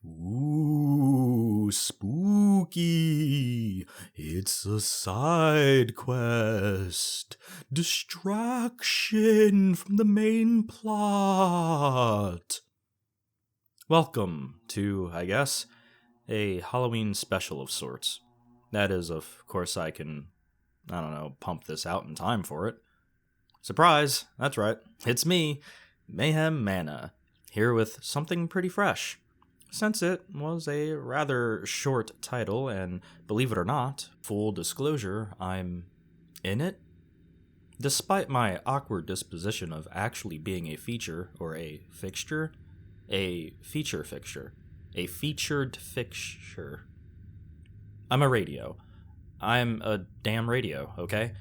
Ooh, spooky. It's a side quest. Distraction from the main plot. Welcome to, I guess, a Halloween special of sorts. That is, of course, I can, pump this out in time for it. Surprise! That's right. It's me, Mayhem Manaus, here with something pretty fresh. Since it was a rather short title, and believe it or not, full disclosure, I'm in it. Despite my awkward disposition of actually being a feature, or a fixture, a feature fixture, a featured fixture. I'm a radio. I'm a damn radio, okay?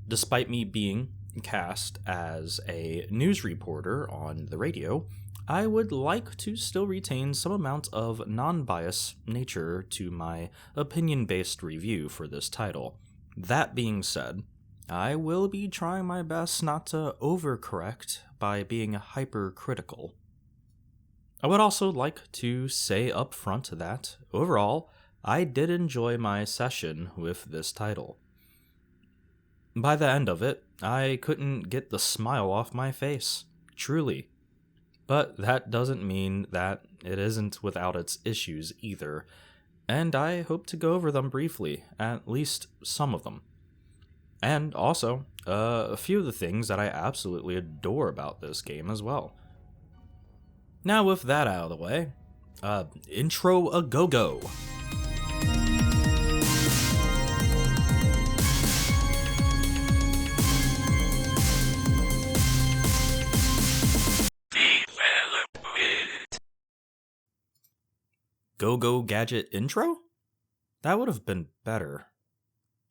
Despite me being cast as a news reporter on the radio, I would like to still retain some amount of non-bias nature to my opinion-based review for this title. That being said, I will be trying my best not to overcorrect by being hypercritical. I would also like to say up front that, overall, I did enjoy my session with this title. By the end of it, I couldn't get the smile off my face, truly. But that doesn't mean that it isn't without its issues either, and I hope to go over them briefly, at least some of them. And also, a few of the things that I absolutely adore about this game as well. Now with that out of the way, intro a go-go. Go-Go Gadget intro? That would have been better.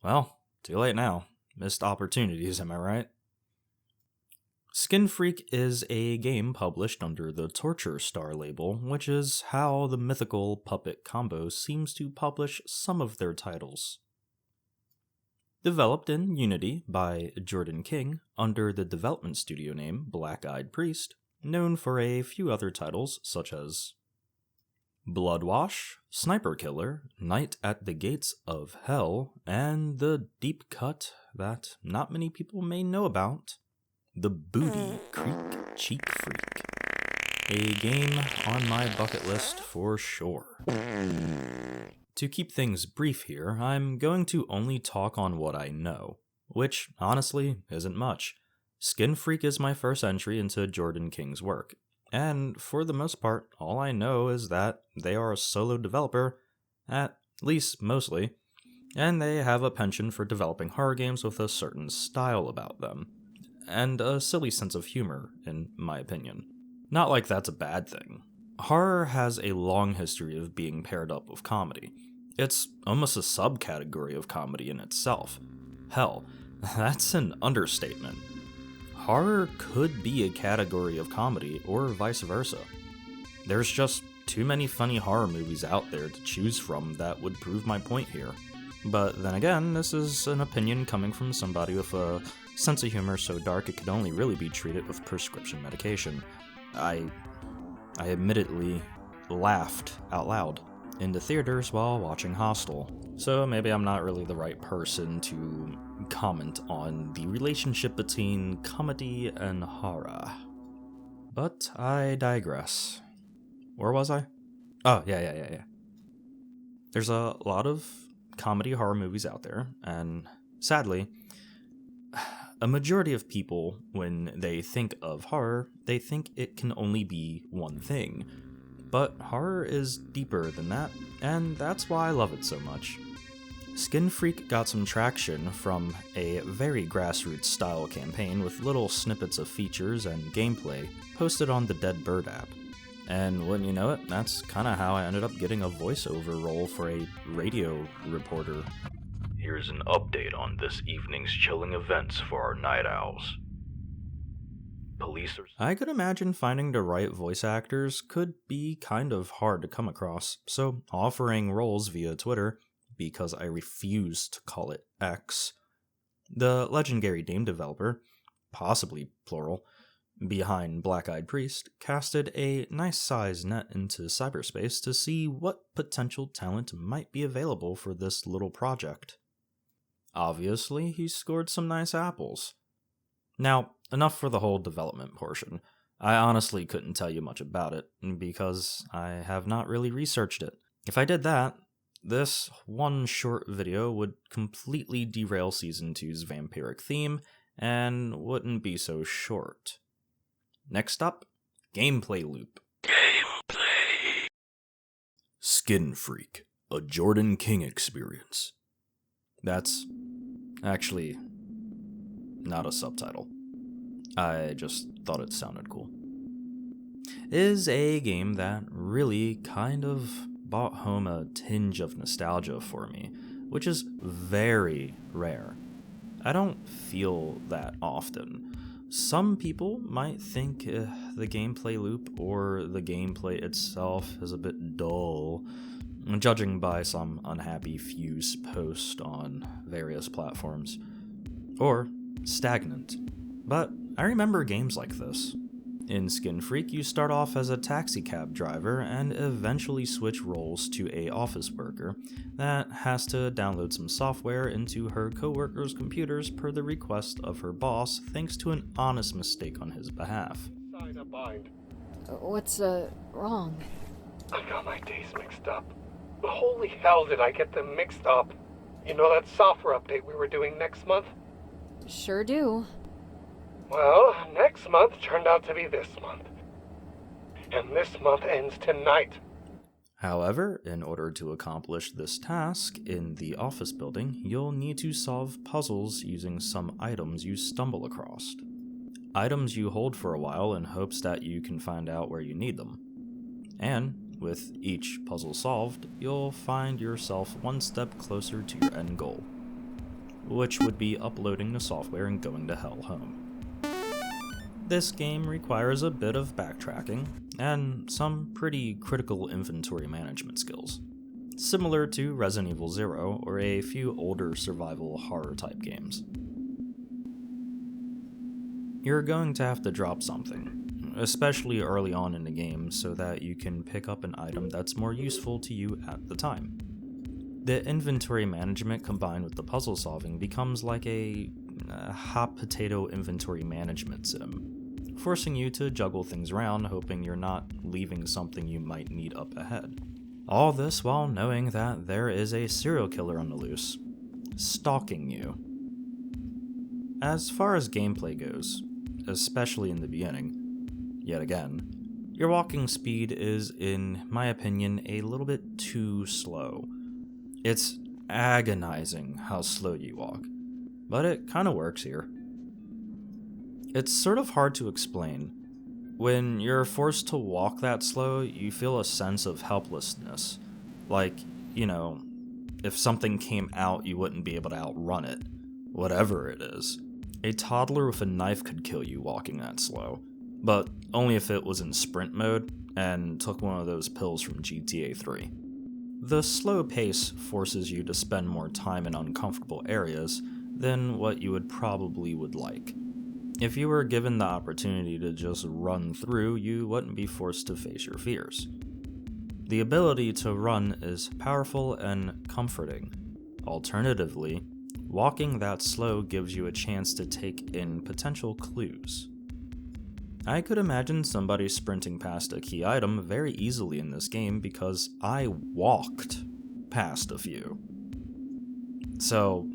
Well, too late now. Missed opportunities, am I right? Skin Freak is a game published under the Torture Star label, which is how the mythical Puppet Combo seems to publish some of their titles. Developed in Unity by Jordan King under the development studio name Black Eyed Priest, known for a few other titles such as Bloodwash, Sniper Killer, Night at the Gates of Hell, and the deep cut that not many people may know about, The Booty Creek Cheek Freak. A game on my bucket list for sure. To keep things brief here, I'm going to only talk on what I know, which honestly isn't much. Skin Freak is my first entry into Jordan King's work. And for the most part, all I know is that they are a solo developer, at least mostly, and they have a penchant for developing horror games with a certain style about them, and a silly sense of humor, in my opinion. Not like that's a bad thing. Horror has a long history of being paired up with comedy. It's almost a subcategory of comedy in itself. Hell, that's an understatement. Horror could be a category of comedy, or vice versa. There's just too many funny horror movies out there to choose from that would prove my point here. But then again, this is an opinion coming from somebody with a sense of humor so dark it could only really be treated with prescription medication. I admittedly laughed out loud in the theaters while watching Hostel, so maybe I'm not really the right person to comment on the relationship between comedy and horror. But I digress. Where was I? Oh, yeah. There's a lot of comedy horror movies out there, and sadly, a majority of people, when they think of horror, they think it can only be one thing. But horror is deeper than that, and that's why I love it so much. Skin Freak got some traction from a very grassroots style campaign with little snippets of features and gameplay posted on the Dead Bird app. And wouldn't you know it, that's kinda how I ended up getting a voiceover role for a radio reporter. Here's an update on this evening's chilling events for our night owls. Police are... I could imagine finding the right voice actors could be kind of hard to come across, so offering roles via Twitter, because I refuse to call it X, the legendary game developer, possibly plural, behind Black-Eyed Priest, casted a nice-sized net into cyberspace to see what potential talent might be available for this little project. Obviously, he scored some nice apples. Now, enough for the whole development portion. I honestly couldn't tell you much about it, because I have not really researched it. If I did that, this one short video would completely derail Season 2's vampiric theme, and wouldn't be so short. Next up, gameplay loop. Gameplay. Skin Freak, a Jordan King experience. That's actually not a subtitle. I just thought it sounded cool. Is a game that really kind of brought home a tinge of nostalgia for me, which is very rare. I don't feel that often. Some people might think the gameplay loop or the gameplay itself is a bit dull, judging by some unhappy Fuse post on various platforms, or stagnant. But I remember games like this. In Skin Freak, you start off as a taxicab driver and eventually switch roles to a office worker that has to download some software into her coworkers' computers per the request of her boss, thanks to an honest mistake on his behalf. What's wrong? I got my days mixed up. Holy hell, did I get them mixed up? You know that software update we were doing next month? Sure do. Well, next month turned out to be this month. And this month ends tonight. However, in order to accomplish this task in the office building, you'll need to solve puzzles using some items you stumble across. Items you hold for a while in hopes that you can find out where you need them. And with each puzzle solved, you'll find yourself one step closer to your end goal, which would be uploading the software and going to Hell Home. This game requires a bit of backtracking and some pretty critical inventory management skills, similar to Resident Evil 0 or a few older survival horror type games. You're going to have to drop something, especially early on in the game, so that you can pick up an item that's more useful to you at the time. The inventory management combined with the puzzle solving becomes like a hot potato inventory management sim, forcing you to juggle things around, hoping you're not leaving something you might need up ahead. All this while knowing that there is a serial killer on the loose, stalking you. As far as gameplay goes, especially in the beginning, yet again, your walking speed is, in my opinion, a little bit too slow. It's agonizing how slow you walk, but it kind of works here. It's sort of hard to explain. When you're forced to walk that slow, you feel a sense of helplessness. Like, if something came out, you wouldn't be able to outrun it. Whatever it is. A toddler with a knife could kill you walking that slow, but only if it was in sprint mode and took one of those pills from GTA 3. The slow pace forces you to spend more time in uncomfortable areas than what you probably would like. If you were given the opportunity to just run through, you wouldn't be forced to face your fears. The ability to run is powerful and comforting. Alternatively, walking that slow gives you a chance to take in potential clues. I could imagine somebody sprinting past a key item very easily in this game because I walked past a few. So,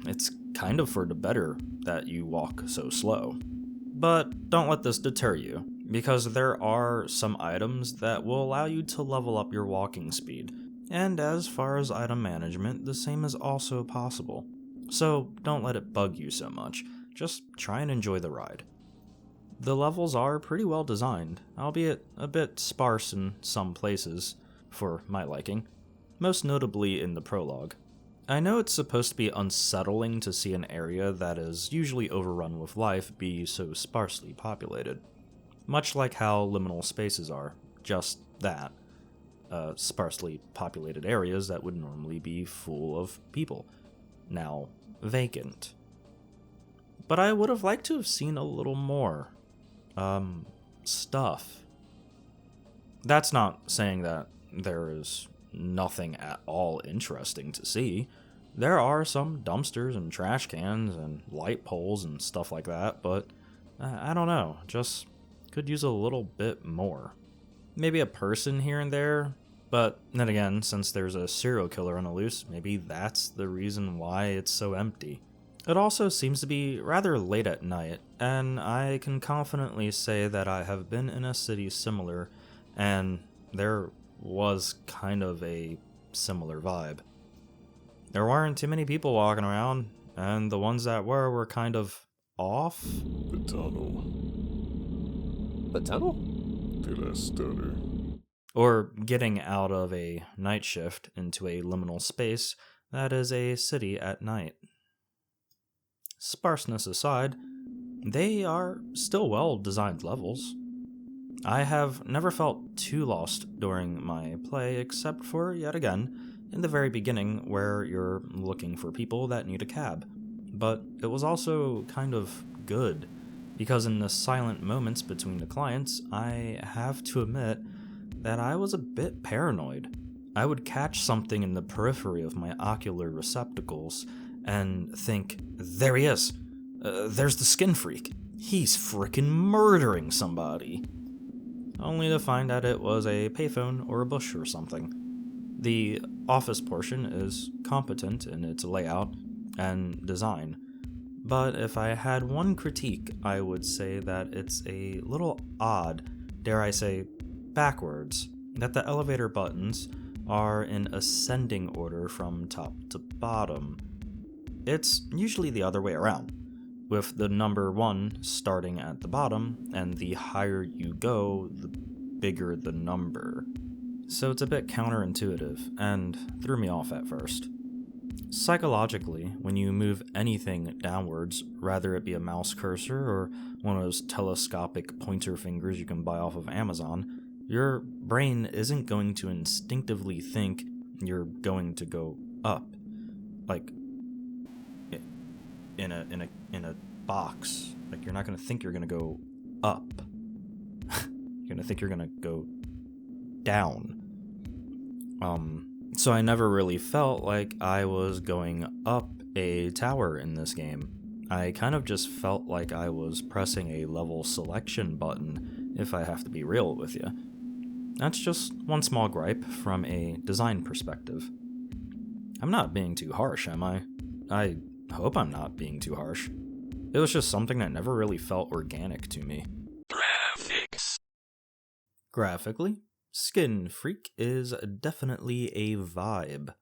it's kind of for the better that you walk so slow. But don't let this deter you, because there are some items that will allow you to level up your walking speed, and as far as item management, the same is also possible. So don't let it bug you so much, just try and enjoy the ride. The levels are pretty well designed, albeit a bit sparse in some places, for my liking, most notably in the prologue. I know it's supposed to be unsettling to see an area that is usually overrun with life be so sparsely populated. Much like how liminal spaces are, just that. Sparsely populated areas that would normally be full of people, now vacant. But I would have liked to have seen a little more. stuff. That's not saying that there is nothing at all interesting to see. There are some dumpsters and trash cans and light poles and stuff like that, but I don't know, just could use a little bit more. Maybe a person here and there, but then again, since there's a serial killer on the loose, maybe that's the reason why it's so empty. It also seems to be rather late at night, and I can confidently say that I have been in a city similar, and there was kind of a similar vibe. There weren't too many people walking around, and the ones that were kind of off. The tunnel. The tunnel? Did I stutter? Or getting out of a night shift into a liminal space that is a city at night. Sparseness aside, they are still well-designed levels. I have never felt too lost during my play, except for, yet again, in the very beginning where you're looking for people that need a cab. But it was also kind of good, because in the silent moments between the clients, I have to admit that I was a bit paranoid. I would catch something in the periphery of my ocular receptacles and think, there he is. There's the skin freak. He's frickin' murdering somebody. Only to find that it was a payphone or a bush or something. The office portion is competent in its layout and design, but if I had one critique, I would say that it's a little odd, dare I say, backwards, that the elevator buttons are in ascending order from top to bottom. It's usually the other way around, with the number 1 starting at the bottom, and the higher you go, the bigger the number. So it's a bit counterintuitive, and threw me off at first. Psychologically, when you move anything downwards, rather it be a mouse cursor or one of those telescopic pointer fingers you can buy off of Amazon, your brain isn't going to instinctively think you're going to go up. Like, in a box. Like, you're not going to think you're going to go up. You're going to think you're going to go down. So I never really felt like I was going up a tower in this game. I kind of just felt like I was pressing a level selection button, if I have to be real with you. That's just one small gripe from a design perspective. I'm not being too harsh, am I? I hope I'm not being too harsh. It was just something that never really felt organic to me. Graphics. Graphically, Skin Freak is definitely a vibe.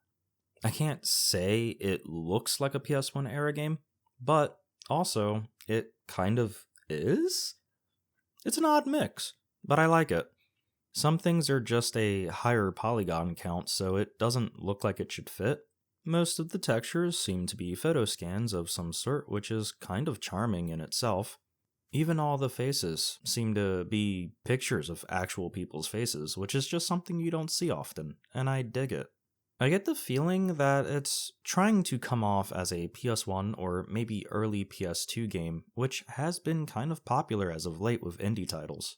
I can't say it looks like a PS1 era game, but also it kind of is? It's an odd mix, but I like it. Some things are just a higher polygon count, so it doesn't look like it should fit. Most of the textures seem to be photo scans of some sort, which is kind of charming in itself. Even all the faces seem to be pictures of actual people's faces, which is just something you don't see often, and I dig it. I get the feeling that it's trying to come off as a PS1 or maybe early PS2 game, which has been kind of popular as of late with indie titles.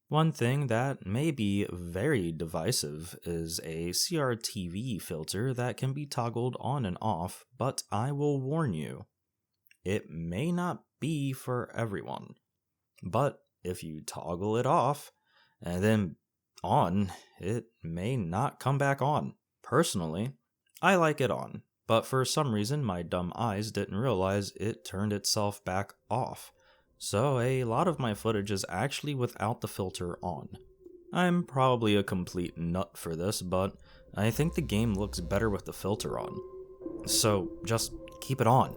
One thing that may be very divisive is a CRTV filter that can be toggled on and off, but I will warn you, it may not be for everyone. But if you toggle it off and then on, it may not come back on. Personally, I like it on, but for some reason my dumb eyes didn't realize it turned itself back off. So a lot of my footage is actually without the filter on. I'm probably a complete nut for this, but I think the game looks better with the filter on. So just keep it on.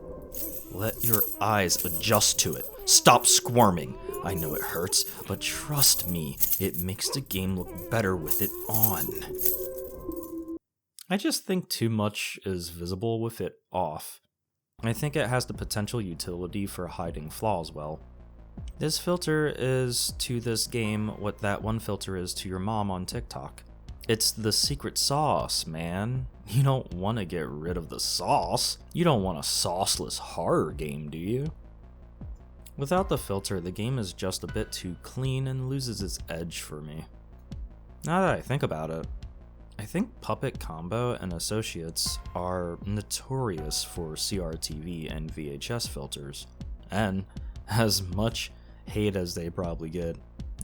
Let your eyes adjust to it. Stop squirming. I know it hurts, but trust me, it makes the game look better with it on. I just think too much is visible with it off. I think it has the potential utility for hiding flaws well. This filter is to this game what that one filter is to your mom on TikTok. It's the secret sauce, man. You don't want to get rid of the sauce. You don't want a sauceless horror game, do you? Without the filter, the game is just a bit too clean and loses its edge for me. Now that I think about it, I think Puppet Combo and Associates are notorious for CRTV and VHS filters, and as much hate as they probably get,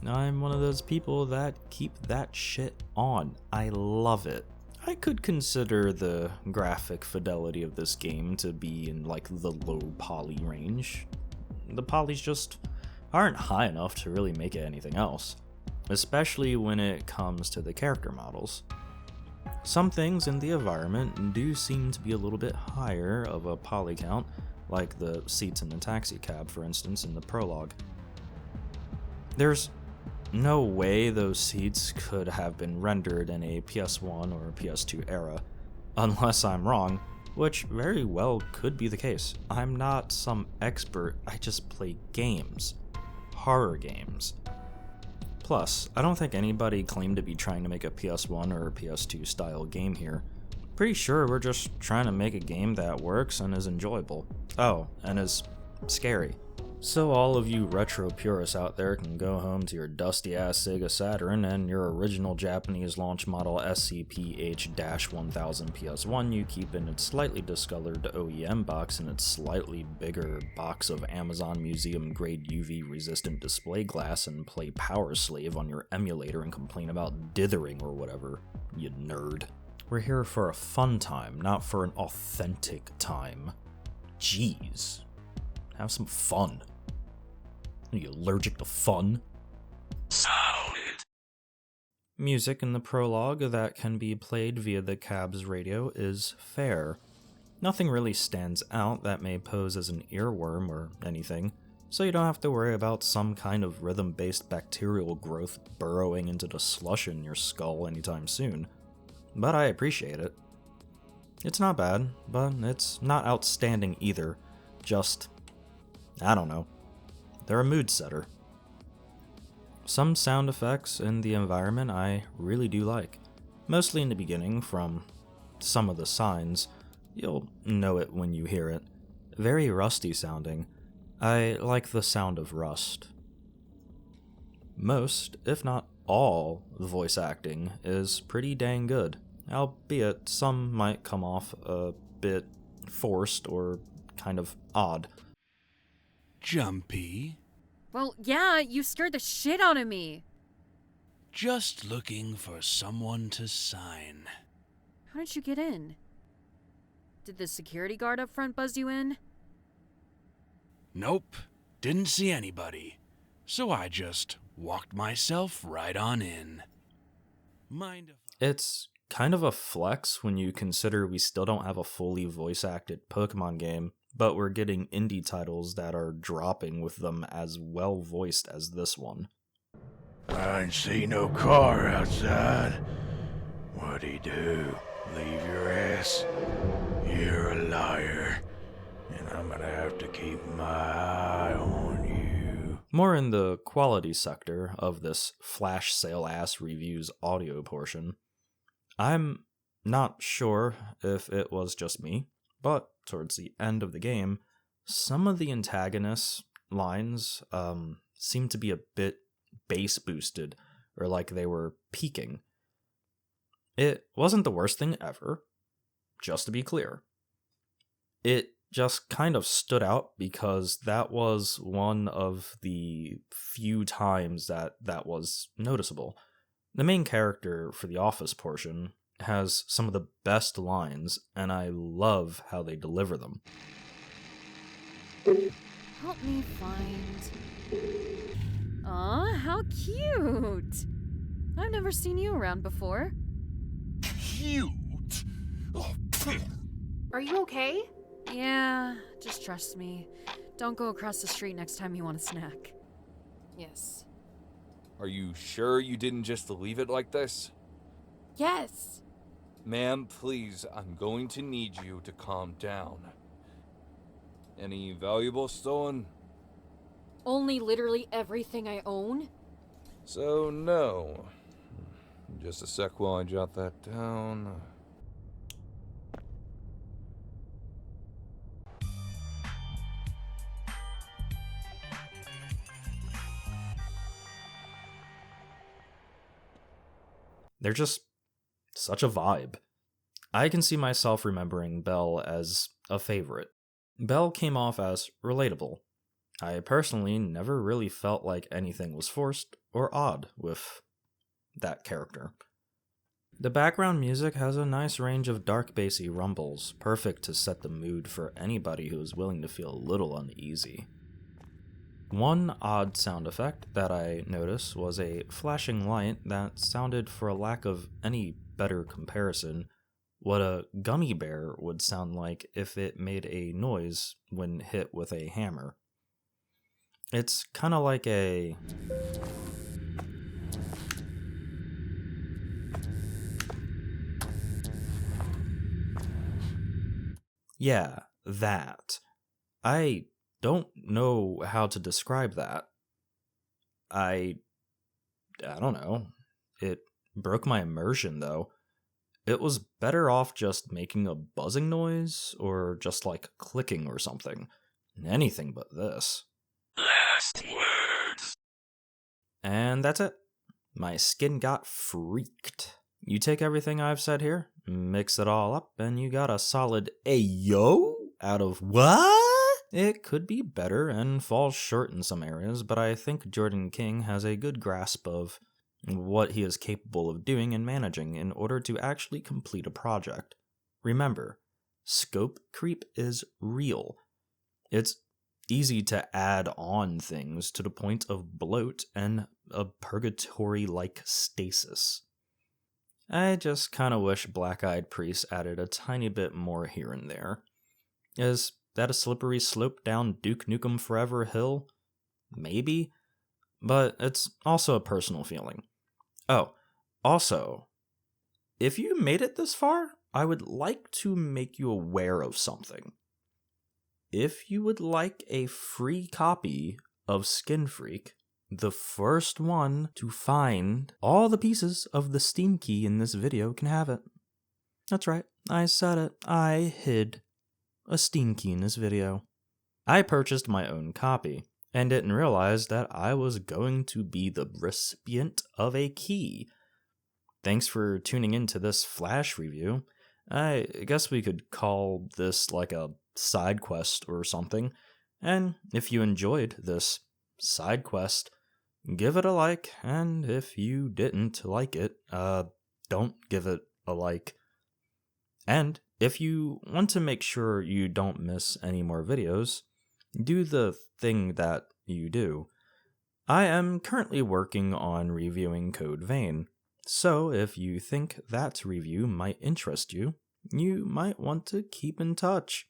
I'm one of those people that keep that shit on. I love it. I could consider the graphic fidelity of this game to be in like the low poly range. The polys just aren't high enough to really make it anything else, especially when it comes to the character models. Some things in the environment do seem to be a little bit higher of a poly count, like the seats in the taxi cab, for instance, in the prologue. There's no way those seats could have been rendered in a PS1 or PS2 era, unless I'm wrong, which very well could be the case. I'm not some expert, I just play games. Horror games. Plus, I don't think anybody claimed to be trying to make a PS1 or a PS2 style game here. Pretty sure we're just trying to make a game that works and is enjoyable. Oh, and is scary. So all of you retro purists out there can go home to your dusty-ass Sega Saturn and your original Japanese launch model SCP-H-1000 PS1 you keep in its slightly discolored OEM box and its slightly bigger box of Amazon Museum-grade UV-resistant display glass and play Power Slave on your emulator and complain about dithering or whatever, you nerd. We're here for a fun time, not for an authentic time. Jeez. Have some fun. Are you allergic to fun? Sounded. Music in the prologue that can be played via the cab's radio is fair. Nothing really stands out that may pose as an earworm or anything, so you don't have to worry about some kind of rhythm-based bacterial growth burrowing into the slush in your skull anytime soon. But I appreciate it. It's not bad, but it's not outstanding either. Just, I don't know. They're a mood setter. Some sound effects in the environment I really do like. Mostly in the beginning, from some of the signs. You'll know it when you hear it. Very rusty sounding. I like the sound of rust. Most, if not all, the voice acting is pretty dang good. Albeit some might come off a bit forced or kind of odd. Jumpy. Well, yeah, you scared the shit out of me. Just looking for someone to sign. How did you get in? Did the security guard up front buzz you in? Nope, didn't see anybody. So I just walked myself right on in. Mind if It's kind of a flex when you consider we still don't have a fully voice-acted Pokemon game, but we're getting indie titles that are dropping with them as well voiced as this one. I ain't see no car outside. What'd he do? Leave your ass? You're a liar. And I'm gonna have to keep my eye on you. More in the quality sector of this flash sale ass reviews audio portion. I'm not sure if it was just me, but towards the end of the game, some of the antagonists' lines seemed to be a bit bass boosted, or like they were peaking. It wasn't the worst thing ever, just to be clear. It just kind of stood out because that was one of the few times that was noticeable. The main character for the office portion has some of the best lines, and I love how they deliver them. Help me find... Aw, how cute! I've never seen you around before. Cute? Oh, Are you okay? Yeah, just trust me. Don't go across the street next time you want a snack. Yes. Are you sure you didn't just leave it like this? Yes. Ma'am, please, I'm going to need you to calm down. Any valuables stolen? Only literally everything I own? So, no. Just a sec while I jot that down. They're just such a vibe. I can see myself remembering Belle as a favorite. Belle came off as relatable. I personally never really felt like anything was forced or odd with that character. The background music has a nice range of dark bassy rumbles, perfect to set the mood for anybody who is willing to feel a little uneasy. One odd sound effect that I noticed was a flashing light that sounded, for a lack of any better comparison, what a gummy bear would sound like if it made a noise when hit with a hammer. It's kind of like a... Yeah, that. I don't know how to describe that. I don't know. It broke my immersion, though. It was better off just making a buzzing noise, or just like clicking or something. Anything but this. Last words. And that's it. My skin got freaked. You take everything I've said here, mix it all up, and you got a solid Ayo out of what? It could be better and falls short in some areas, but I think Jordan King has a good grasp of what he is capable of doing and managing in order to actually complete a project. Remember, scope creep is real. It's easy to add on things to the point of bloat and a purgatory-like stasis. I just kinda wish Black Eyed Priest added a tiny bit more here and there. Is that a slippery slope down Duke Nukem Forever hill? Maybe, but it's also a personal feeling. Oh, also, if you made it this far, I would like to make you aware of something. If you would like a free copy of Skin Freak, the first one to find all the pieces of the Steam key in this video can have it. That's right, I said it. I hid a Steam key in this video. I purchased my own copy and didn't realize that I was going to be the recipient of a key. Thanks for tuning into this Flash review. I guess we could call this like a side quest or something. And if you enjoyed this side quest, give it a like, and if you didn't like it, don't give it a like. And if you want to make sure you don't miss any more videos, do the thing that you do. I am currently working on reviewing Code Vein, so if you think that review might interest you, you might want to keep in touch.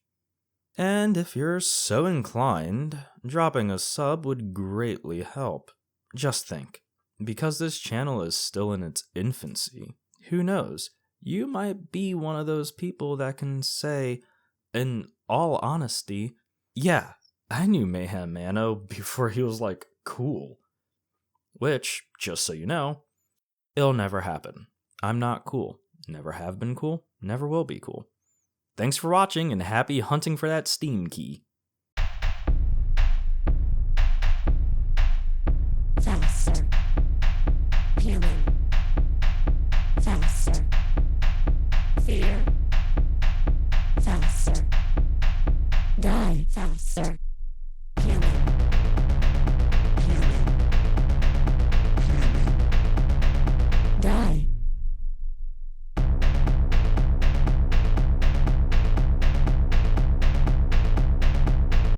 And if you're so inclined, dropping a sub would greatly help. Just think, because this channel is still in its infancy, who knows, you might be one of those people that can say, in all honesty, yeah, I knew Mayhem Manaus before he was like cool. Which, just so you know, it'll never happen. I'm not cool. Never have been cool. Never will be cool. Thanks for watching and happy hunting for that Steam key.